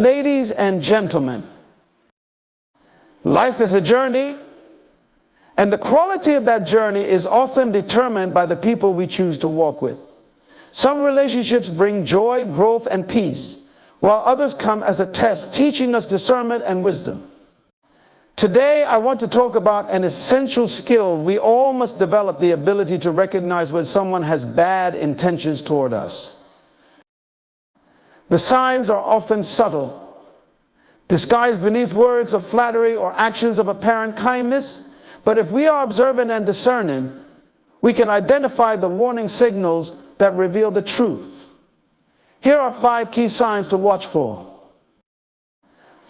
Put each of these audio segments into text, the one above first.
Ladies and gentlemen, life is a journey, and the quality of that journey is often determined by the people we choose to walk with. Some relationships bring joy, growth, and peace, while others come as a test, teaching us discernment and wisdom. Today, I want to talk about an essential skill we all must develop: the ability to recognize when someone has bad intentions toward us. The signs are often subtle, disguised beneath words of flattery or actions of apparent kindness. But if we are observant and discerning, we can identify the warning signals that reveal the truth. Here are 5 key signs to watch for.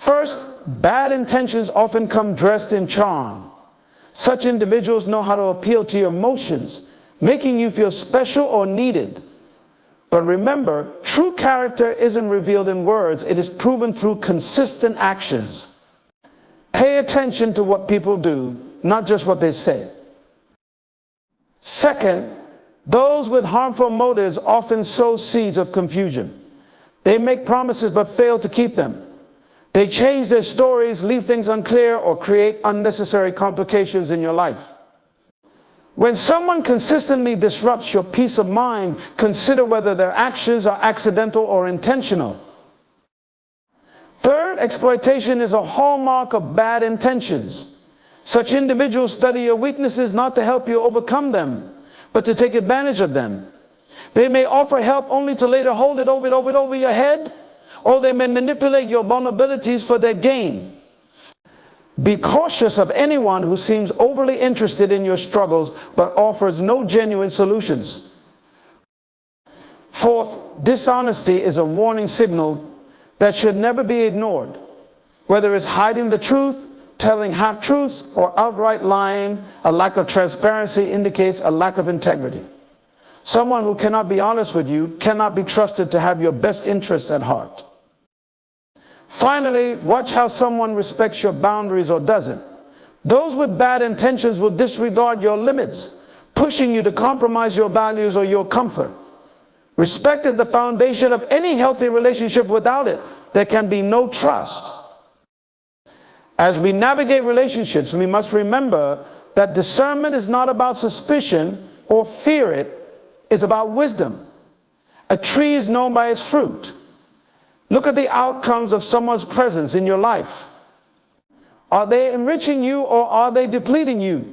First, bad intentions often come dressed in charm. Such individuals know how to appeal to your emotions, making you feel special or needed. But remember, true character isn't revealed in words, it is proven through consistent actions. Pay attention to what people do, not just what they say. Second, those with harmful motives often sow seeds of confusion. They make promises but fail to keep them. They change their stories, leave things unclear, or create unnecessary complications in your life. When someone consistently disrupts your peace of mind, consider whether their actions are accidental or intentional. Third, exploitation is a hallmark of bad intentions. Such individuals study your weaknesses not to help you overcome them, but to take advantage of them. They may offer help only to later hold it over your head, or they may manipulate your vulnerabilities for their gain. Be cautious of anyone who seems overly interested in your struggles but offers no genuine solutions. Fourth, dishonesty is a warning signal that should never be ignored. Whether it's hiding the truth, telling half-truths, or outright lying, a lack of transparency indicates a lack of integrity. Someone who cannot be honest with you cannot be trusted to have your best interests at heart. Finally, watch how someone respects your boundaries or doesn't. Those with bad intentions will disregard your limits, pushing you to compromise your values or your comfort. Respect is the foundation of any healthy relationship. Without it, there can be no trust. As we navigate relationships, we must remember that discernment is not about suspicion or fear. It's about wisdom. A tree is known by its fruit. Look at the outcomes of someone's presence in your life. Are they enriching you or are they depleting you?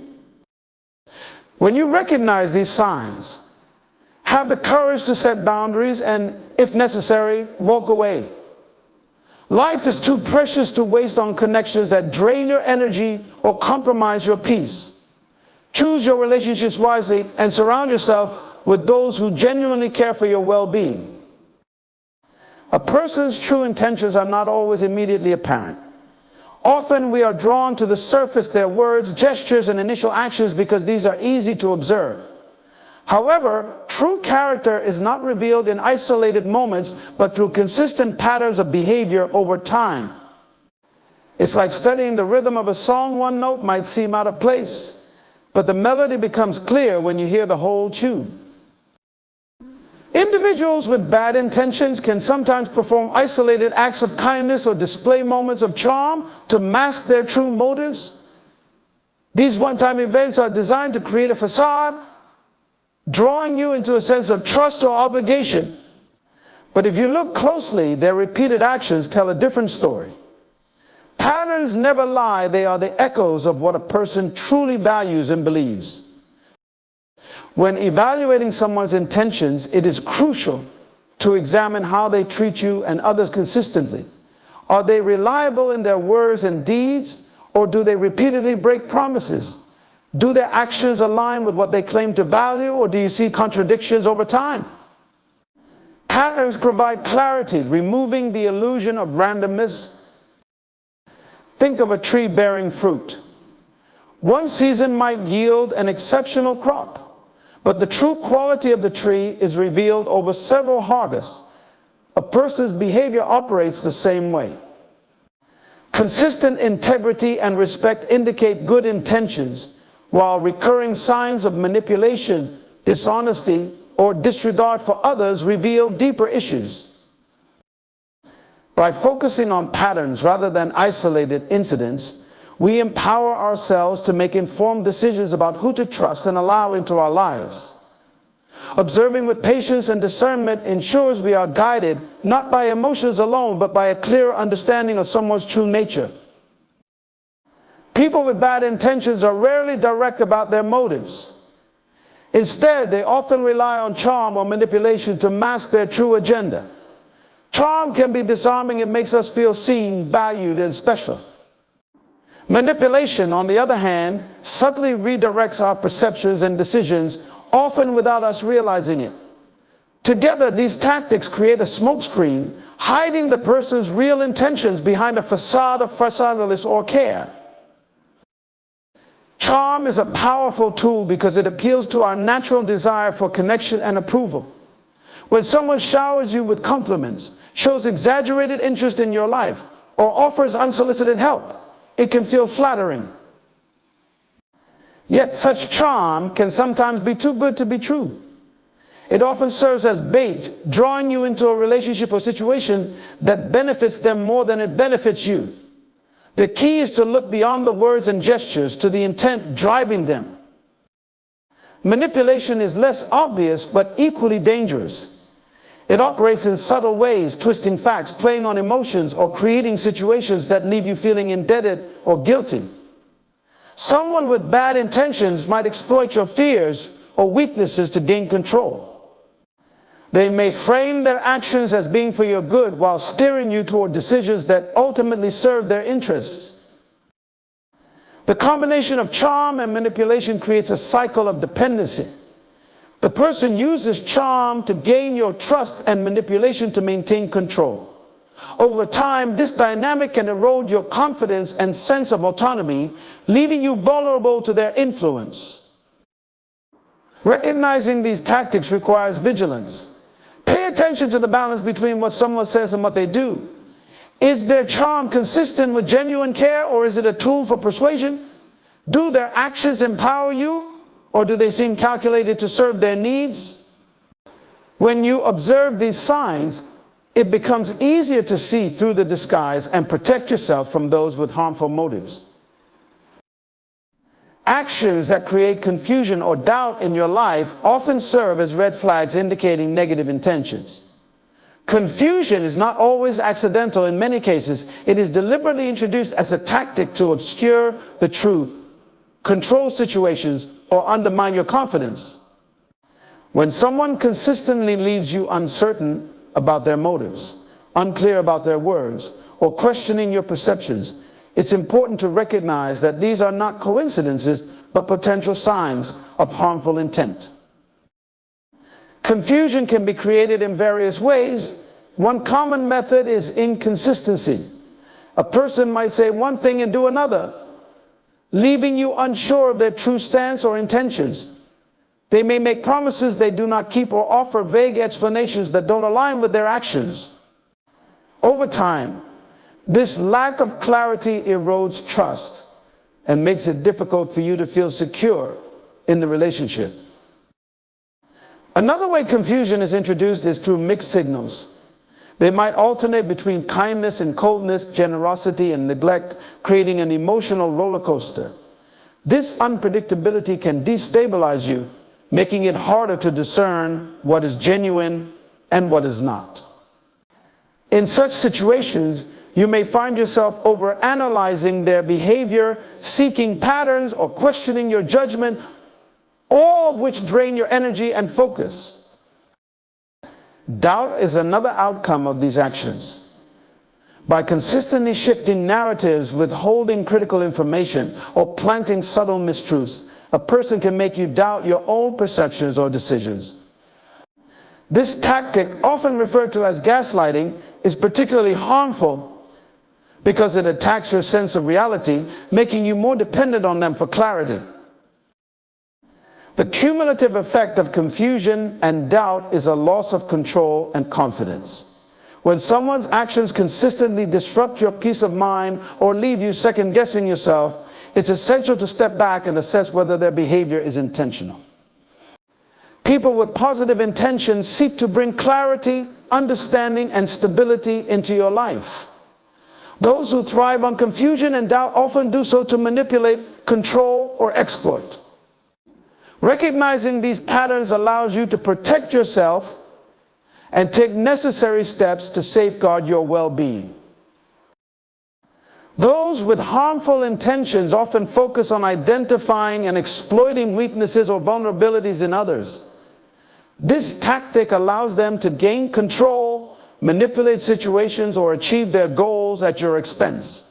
When you recognize these signs, have the courage to set boundaries and, if necessary, walk away. Life is too precious to waste on connections that drain your energy or compromise your peace. Choose your relationships wisely and surround yourself with those who genuinely care for your well-being. A person's true intentions are not always immediately apparent. Often we are drawn to the surface, their words, gestures, and initial actions because these are easy to observe. However, true character is not revealed in isolated moments, but through consistent patterns of behavior over time. It's like studying the rhythm of a song. One note might seem out of place, but the melody becomes clear when you hear the whole tune. Individuals with bad intentions can sometimes perform isolated acts of kindness or display moments of charm to mask their true motives. These one-time events are designed to create a facade, drawing you into a sense of trust or obligation. But if you look closely, their repeated actions tell a different story. Patterns never lie. They are the echoes of what a person truly values and believes. When evaluating someone's intentions, it is crucial to examine how they treat you and others consistently. Are they reliable in their words and deeds, or do they repeatedly break promises? Do their actions align with what they claim to value, or do you see contradictions over time? Patterns provide clarity, removing the illusion of randomness. Think of a tree bearing fruit. One season might yield an exceptional crop, but the true quality of the tree is revealed over several harvests. A person's behavior operates the same way. Consistent integrity and respect indicate good intentions, while recurring signs of manipulation, dishonesty, or disregard for others reveal deeper issues. By focusing on patterns rather than isolated incidents, we empower ourselves to make informed decisions about who to trust and allow into our lives. Observing with patience and discernment ensures we are guided not by emotions alone, but by a clear understanding of someone's true nature. People with bad intentions are rarely direct about their motives. Instead, they often rely on charm or manipulation to mask their true agenda. Charm can be disarming. It makes us feel seen, valued, and special. Manipulation, on the other hand, subtly redirects our perceptions and decisions, often without us realizing it. Together, these tactics create a smokescreen, hiding the person's real intentions behind a facade of facility or care. Charm is a powerful tool because it appeals to our natural desire for connection and approval. When someone showers you with compliments, shows exaggerated interest in your life, or offers unsolicited help, it can feel flattering. Yet such charm can sometimes be too good to be true. It often serves as bait, drawing you into a relationship or situation that benefits them more than it benefits you. The key is to look beyond the words and gestures to the intent driving them. Manipulation is less obvious but equally dangerous. It operates in subtle ways, twisting facts, playing on emotions, or creating situations that leave you feeling indebted or guilty. Someone with bad intentions might exploit your fears or weaknesses to gain control. They may frame their actions as being for your good while steering you toward decisions that ultimately serve their interests. The combination of charm and manipulation creates a cycle of dependency. The person uses charm to gain your trust and manipulation to maintain control. Over time, this dynamic can erode your confidence and sense of autonomy, leaving you vulnerable to their influence. Recognizing these tactics requires vigilance. Pay attention to the balance between what someone says and what they do. Is their charm consistent with genuine care, or is it a tool for persuasion? Do their actions empower you, or do they seem calculated to serve their needs? When you observe these signs, it becomes easier to see through the disguise and protect yourself from those with harmful motives. Actions that create confusion or doubt in your life often serve as red flags indicating negative intentions. Confusion is not always accidental. In many cases, it is deliberately introduced as a tactic to obscure the truth, control situations, or undermine your confidence. When someone consistently leaves you uncertain about their motives, unclear about their words, or questioning your perceptions, it's important to recognize that these are not coincidences, but potential signs of harmful intent. Confusion can be created in various ways. One common method is inconsistency. A person might say one thing and do another, leaving you unsure of their true stance or intentions. They may make promises they do not keep or offer vague explanations that don't align with their actions. Over time, this lack of clarity erodes trust and makes it difficult for you to feel secure in the relationship. Another way confusion is introduced is through mixed signals. They might alternate between kindness and coldness, generosity and neglect, creating an emotional roller coaster. This unpredictability can destabilize you, making it harder to discern what is genuine and what is not. In such situations, you may find yourself overanalyzing their behavior, seeking patterns, or questioning your judgment, all of which drain your energy and focus. Doubt is another outcome of these actions. By consistently shifting narratives, withholding critical information, or planting subtle mistruths, a person can make you doubt your own perceptions or decisions. This tactic, often referred to as gaslighting, is particularly harmful because it attacks your sense of reality, making you more dependent on them for clarity. The cumulative effect of confusion and doubt is a loss of control and confidence. When someone's actions consistently disrupt your peace of mind or leave you second-guessing yourself, it's essential to step back and assess whether their behavior is intentional. People with positive intentions seek to bring clarity, understanding, and stability into your life. Those who thrive on confusion and doubt often do so to manipulate, control, or exploit. Recognizing these patterns allows you to protect yourself and take necessary steps to safeguard your well-being. Those with harmful intentions often focus on identifying and exploiting weaknesses or vulnerabilities in others. This tactic allows them to gain control, manipulate situations, or achieve their goals at your expense.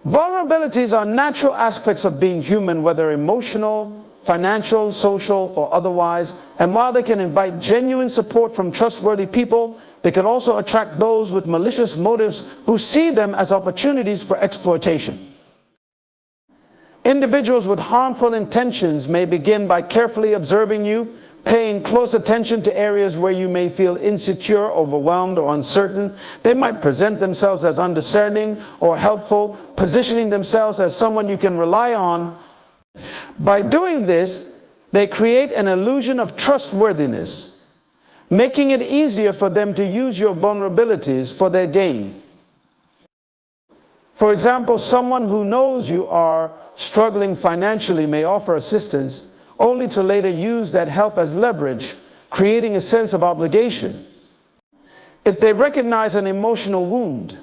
Vulnerabilities are natural aspects of being human, whether emotional, financial, social, or otherwise, and while they can invite genuine support from trustworthy people, they can also attract those with malicious motives who see them as opportunities for exploitation. Individuals with harmful intentions may begin by carefully observing you, paying close attention to areas where you may feel insecure, overwhelmed, or uncertain. They might present themselves as understanding or helpful, positioning themselves as someone you can rely on. By doing this, they create an illusion of trustworthiness, making it easier for them to use your vulnerabilities for their gain. For example, someone who knows you are struggling financially may offer assistance, only to later use that help as leverage, creating a sense of obligation. If they recognize an emotional wound,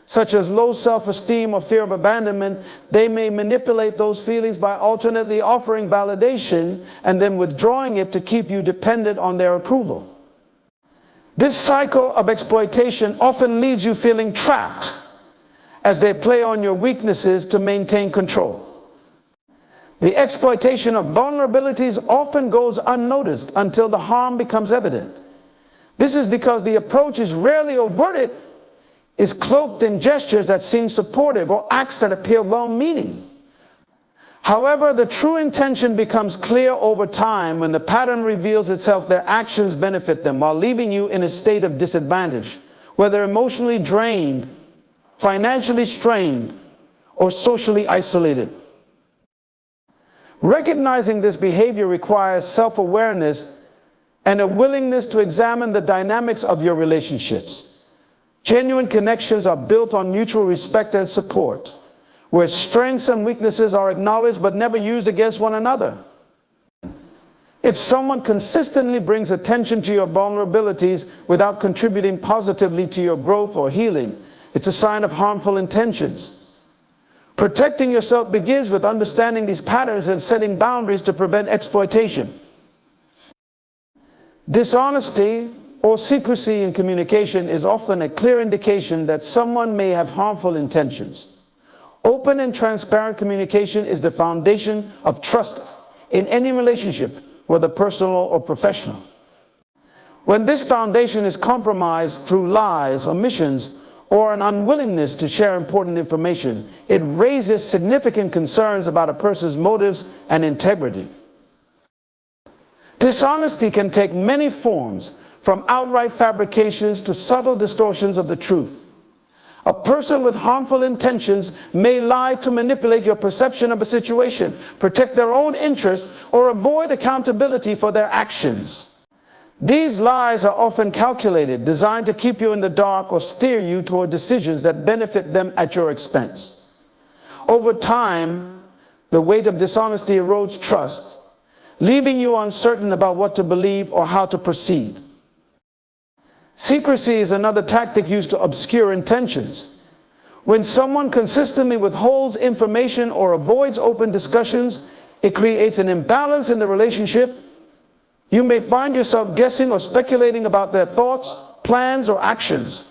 such as low self-esteem or fear of abandonment, they may manipulate those feelings by alternately offering validation and then withdrawing it to keep you dependent on their approval. This cycle of exploitation often leaves you feeling trapped as they play on your weaknesses to maintain control. The exploitation of vulnerabilities often goes unnoticed until the harm becomes evident. This is because the approach is rarely overt, is cloaked in gestures that seem supportive or acts that appear well-meaning. However, the true intention becomes clear over time when the pattern reveals itself. Their actions benefit them while leaving you in a state of disadvantage, whether emotionally drained, financially strained, or socially isolated. Recognizing this behavior requires self-awareness and a willingness to examine the dynamics of your relationships. Genuine connections are built on mutual respect and support, where strengths and weaknesses are acknowledged but never used against one another. If someone consistently brings attention to your vulnerabilities without contributing positively to your growth or healing, it's a sign of harmful intentions. Protecting yourself begins with understanding these patterns and setting boundaries to prevent exploitation. Dishonesty or secrecy in communication is often a clear indication that someone may have harmful intentions. Open and transparent communication is the foundation of trust in any relationship, whether personal or professional. When this foundation is compromised through lies, omissions, or an unwillingness to share important information, it raises significant concerns about a person's motives and integrity. Dishonesty can take many forms, from outright fabrications to subtle distortions of the truth. A person with harmful intentions may lie to manipulate your perception of a situation, protect their own interests, or avoid accountability for their actions. These lies are often calculated, designed to keep you in the dark or steer you toward decisions that benefit them at your expense. Over time, the weight of dishonesty erodes trust, leaving you uncertain about what to believe or how to proceed. Secrecy is another tactic used to obscure intentions. When someone consistently withholds information or avoids open discussions, it creates an imbalance in the relationship. You may find yourself guessing or speculating about their thoughts, plans, or actions.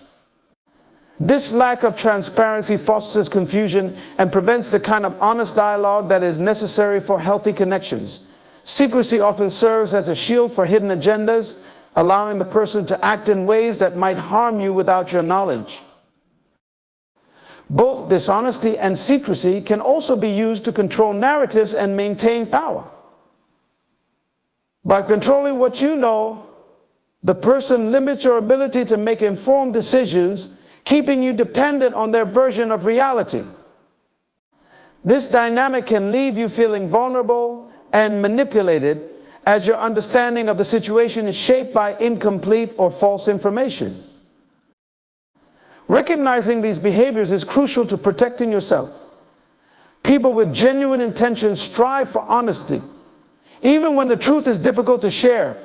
This lack of transparency fosters confusion and prevents the kind of honest dialogue that is necessary for healthy connections. Secrecy often serves as a shield for hidden agendas, allowing the person to act in ways that might harm you without your knowledge. Both dishonesty and secrecy can also be used to control narratives and maintain power. By controlling what you know, the person limits your ability to make informed decisions, keeping you dependent on their version of reality. This dynamic can leave you feeling vulnerable and manipulated, as your understanding of the situation is shaped by incomplete or false information. Recognizing these behaviors is crucial to protecting yourself. People with genuine intentions strive for honesty, even when the truth is difficult to share,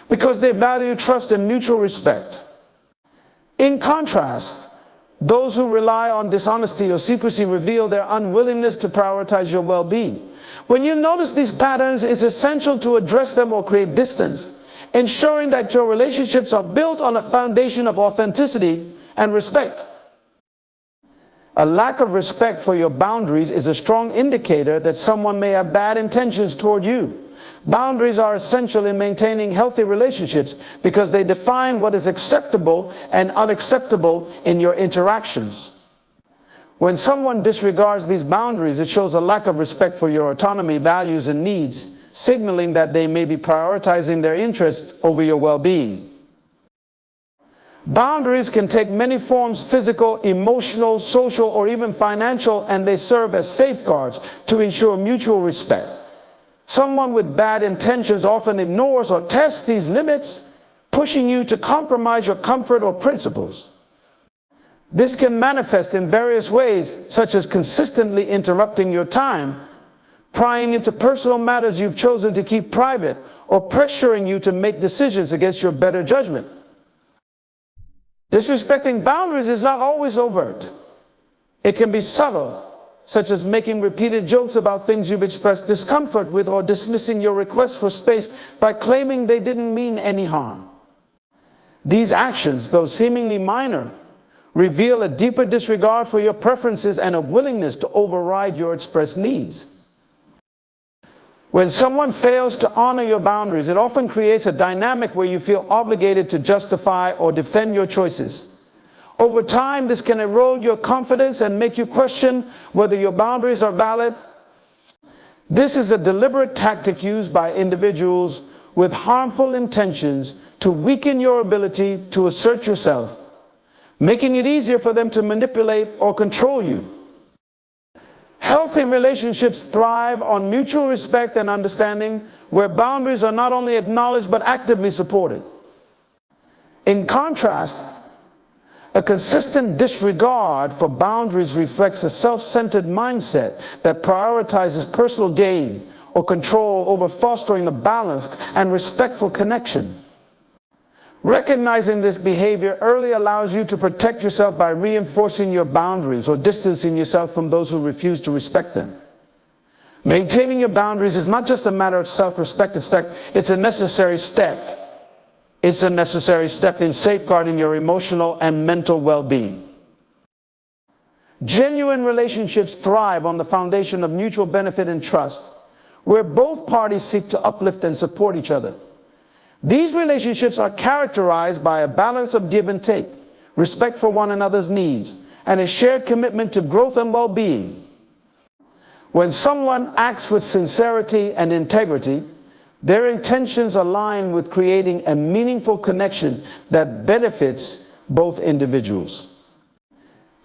because they value trust and mutual respect. In contrast, those who rely on dishonesty or secrecy reveal their unwillingness to prioritize your well-being. When you notice these patterns, it's essential to address them or create distance, ensuring that your relationships are built on a foundation of authenticity and respect. A lack of respect for your boundaries is a strong indicator that someone may have bad intentions toward you. Boundaries are essential in maintaining healthy relationships because they define what is acceptable and unacceptable in your interactions. When someone disregards these boundaries, it shows a lack of respect for your autonomy, values, and needs, signaling that they may be prioritizing their interests over your well-being. Boundaries can take many forms: physical, emotional, social, or even financial, and they serve as safeguards to ensure mutual respect. Someone with bad intentions often ignores or tests these limits, pushing you to compromise your comfort or principles. This can manifest in various ways, such as consistently interrupting your time, prying into personal matters you've chosen to keep private, or pressuring you to make decisions against your better judgment. Disrespecting boundaries is not always overt. It can be subtle, such as making repeated jokes about things you've expressed discomfort with, or dismissing your request for space by claiming they didn't mean any harm. These actions, though seemingly minor, reveal a deeper disregard for your preferences and a willingness to override your expressed needs. When someone fails to honor your boundaries, it often creates a dynamic where you feel obligated to justify or defend your choices. Over time, this can erode your confidence and make you question whether your boundaries are valid. This is a deliberate tactic used by individuals with harmful intentions to weaken your ability to assert yourself, making it easier for them to manipulate or control you. Healthy relationships thrive on mutual respect and understanding, where boundaries are not only acknowledged but actively supported. In contrast, a consistent disregard for boundaries reflects a self-centered mindset that prioritizes personal gain or control over fostering a balanced and respectful connection. Recognizing this behavior early allows you to protect yourself by reinforcing your boundaries or distancing yourself from those who refuse to respect them. Maintaining your boundaries is not just a matter of self-respect, it's a necessary step. It's a necessary step in safeguarding your emotional and mental well-being. Genuine relationships thrive on the foundation of mutual benefit and trust, where both parties seek to uplift and support each other. These relationships are characterized by a balance of give and take, respect for one another's needs, and a shared commitment to growth and well-being. When someone acts with sincerity and integrity, their intentions align with creating a meaningful connection that benefits both individuals.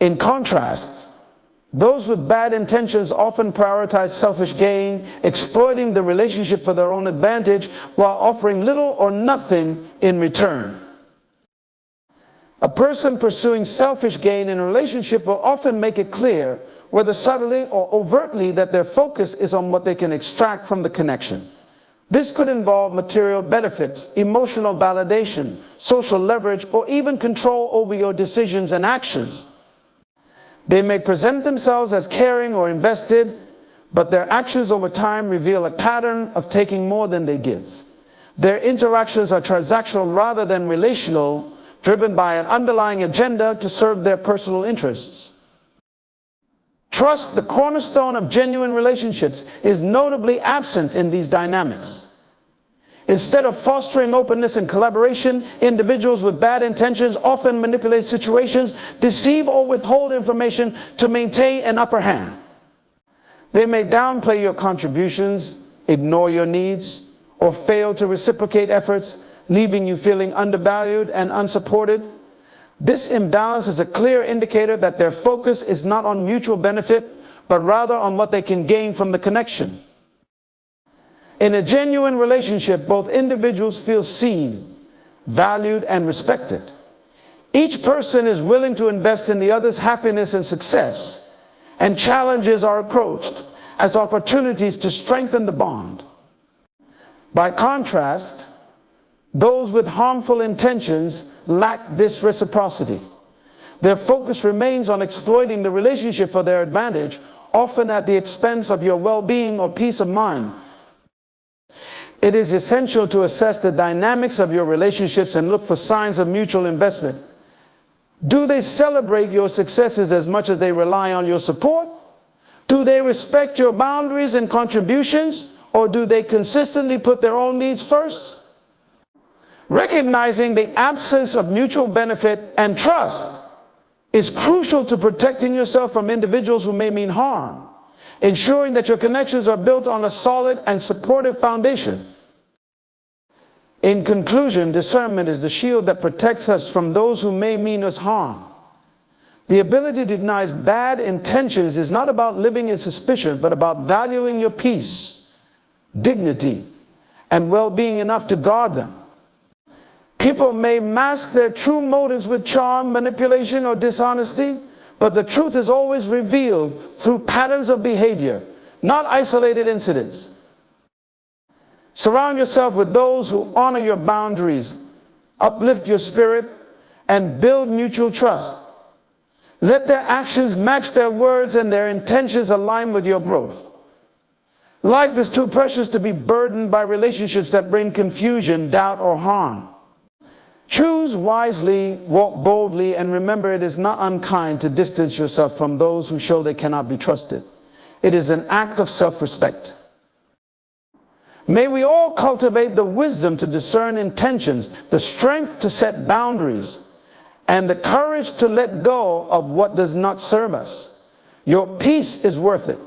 In contrast, those with bad intentions often prioritize selfish gain, exploiting the relationship for their own advantage while offering little or nothing in return. A person pursuing selfish gain in a relationship will often make it clear, whether subtly or overtly, that their focus is on what they can extract from the connection. This could involve material benefits, emotional validation, social leverage, or even control over your decisions and actions. They may present themselves as caring or invested, but their actions over time reveal a pattern of taking more than they give. Their interactions are transactional rather than relational, driven by an underlying agenda to serve their personal interests. Trust, the cornerstone of genuine relationships, is notably absent in these dynamics. Instead of fostering openness and collaboration, individuals with bad intentions often manipulate situations, deceive or withhold information to maintain an upper hand. They may downplay your contributions, ignore your needs, or fail to reciprocate efforts, leaving you feeling undervalued and unsupported. This imbalance is a clear indicator that their focus is not on mutual benefit, but rather on what they can gain from the connection. In a genuine relationship, both individuals feel seen, valued, and respected. Each person is willing to invest in the other's happiness and success, and challenges are approached as opportunities to strengthen the bond. By contrast, those with harmful intentions lack this reciprocity. Their focus remains on exploiting the relationship for their advantage, often at the expense of your well-being or peace of mind. It is essential to assess the dynamics of your relationships and look for signs of mutual investment. Do they celebrate your successes as much as they rely on your support? Do they respect your boundaries and contributions, or do they consistently put their own needs first? Recognizing the absence of mutual benefit and trust is crucial to protecting yourself from individuals who may mean harm, ensuring that your connections are built on a solid and supportive foundation. In conclusion, discernment is the shield that protects us from those who may mean us harm. The ability to recognize bad intentions is not about living in suspicion, but about valuing your peace, dignity, and well-being enough to guard them. People may mask their true motives with charm, manipulation, or dishonesty, but the truth is always revealed through patterns of behavior, not isolated incidents. Surround yourself with those who honor your boundaries, uplift your spirit, and build mutual trust. Let their actions match their words and their intentions align with your growth. Life is too precious to be burdened by relationships that bring confusion, doubt, or harm. Choose wisely, walk boldly, and remember it is not unkind to distance yourself from those who show they cannot be trusted. It is an act of self-respect. May we all cultivate the wisdom to discern intentions, the strength to set boundaries, and the courage to let go of what does not serve us. Your peace is worth it.